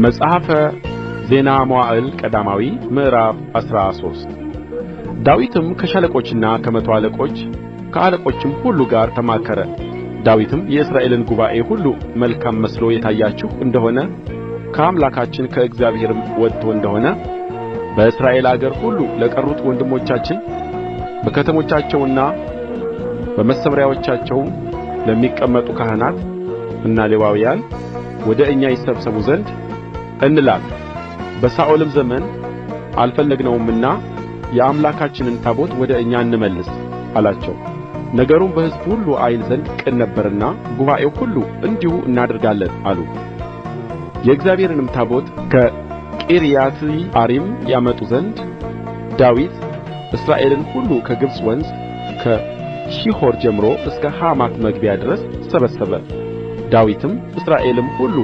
መጽሐፈ ዜና መዋዕል ቀዳማዊ ምዕራፍ 13 ዳዊትም ከሻለቆችና ከመቶ አለቆች ከአለቆችም ሁሉ ጋር ተማከረ። ዳዊትም የእስራኤልን ጉባኤ ሁሉ መልካም መስሎ የታያችሁ እንደሆነ ከአምላካችን ከእግዚአብሔርም ወጥቶ እንደሆነ በእስራኤል አገር ሁሉ ለቀሩት ወንድሞቻችን በከተሞቻቸውና በመሰምርያዎቻቸውም ለሚቀመጡ ካህናት እና ሌዋውያን ወደ እኛ ይሰበሰቡ ዘንድ እንላክ። በሳኦልም ዘመን አልፈለግነውምና የአምላካችንን ታቦት ወደ እኛ እንመልስ አላቸው። ነገሩም በሕዝቡ ሁሉ ዓይን ዘንድ ቅን ነበርና ጉባኤው ሁሉ እንዲሁ እናደርጋለን አሉ። የእግዚአብሔርንም ታቦት ከቂርያትይዓሪም ያመጡ ዘንድ ዳዊት እስራኤልን ሁሉ ከግብጽ ወንዝ ከሺሖር ጀምሮ እስከ ሐማት መግቢያ ድረስ ሰበሰበ። ዳዊትም እስራኤልም ሁሉ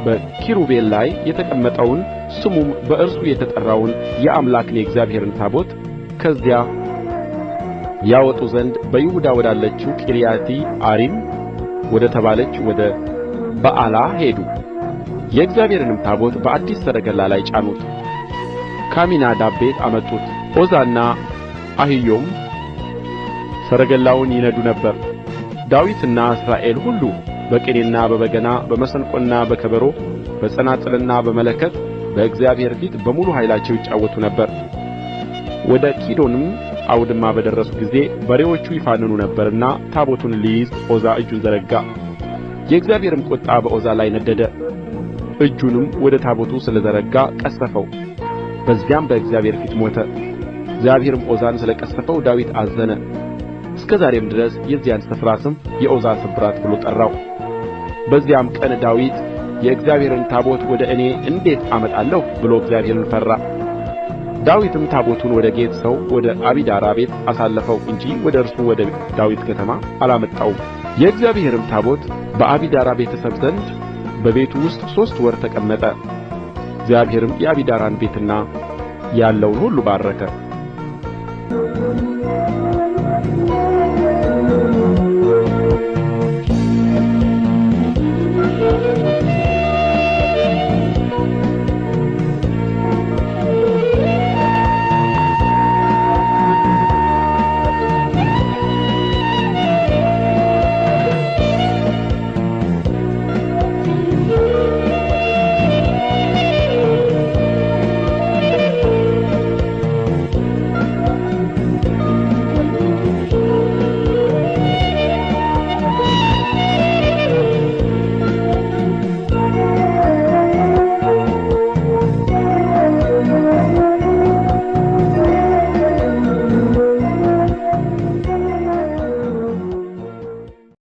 በኪሩቤል ላይ የተቀመጠውን ስሙም በእርሱ የተጠራውን የአምላክን የእግዚአብሔርን ታቦት ከዚያ ያወጡ ዘንድ በይሁዳ ወዳለችው ቂርያትይዓሪም ወደ ተባለች ወደ በኣላ ሄዱ። የእግዚአብሔርንም ታቦት በአዲስ ሰረገላ ላይ ጫኑት፣ ከአሚናዳብ ቤት አመጡት። ዖዛና አሒዮም ሰረገላውን ይነዱ ነበር። ዳዊትና እስራኤል ሁሉ በቅኔና በበገና በመሰንቆና በከበሮ በጸናጽልና በመለከት በእግዚአብሔር ፊት በሙሉ ኃይላቸው ይጫወቱ ነበር። ወደ ኪዶንም አውድማ በደረሱ ጊዜ በሬዎቹ ይፋንኑ ነበርና ታቦቱን ሊይዝ ዖዛ እጁን ዘረጋ። የእግዚአብሔርም ቍጣ በዖዛ ላይ ነደደ። እጁንም ወደ ታቦቱ ስለ ዘረጋ ቀሰፈው፣ በዚያም በእግዚአብሔር ፊት ሞተ። እግዚአብሔርም ዖዛን ስለ ቀሰፈው ዳዊት አዘነ። እስከ ዛሬም ድረስ የዚያን ስፍራ ስም የዖዛ ስብራት ብሎ ጠራው። በዚያም ቀን ዳዊት የእግዚአብሔርን ታቦት ወደ እኔ እንዴት አመጣለሁ ብሎ እግዚአብሔርን ፈራ። ዳዊትም ታቦቱን ወደ ጌት ሰው ወደ አቢዳራ ቤት አሳለፈው እንጂ ወደ እርሱ ወደ ዳዊት ከተማ አላመጣውም። የእግዚአብሔርም ታቦት በአቢዳራ ቤተሰብ ዘንድ በቤቱ ውስጥ 3 ወር ተቀመጠ። እግዚአብሔርም የአቢዳራን ቤትና ያለውን ሁሉ ባረከ።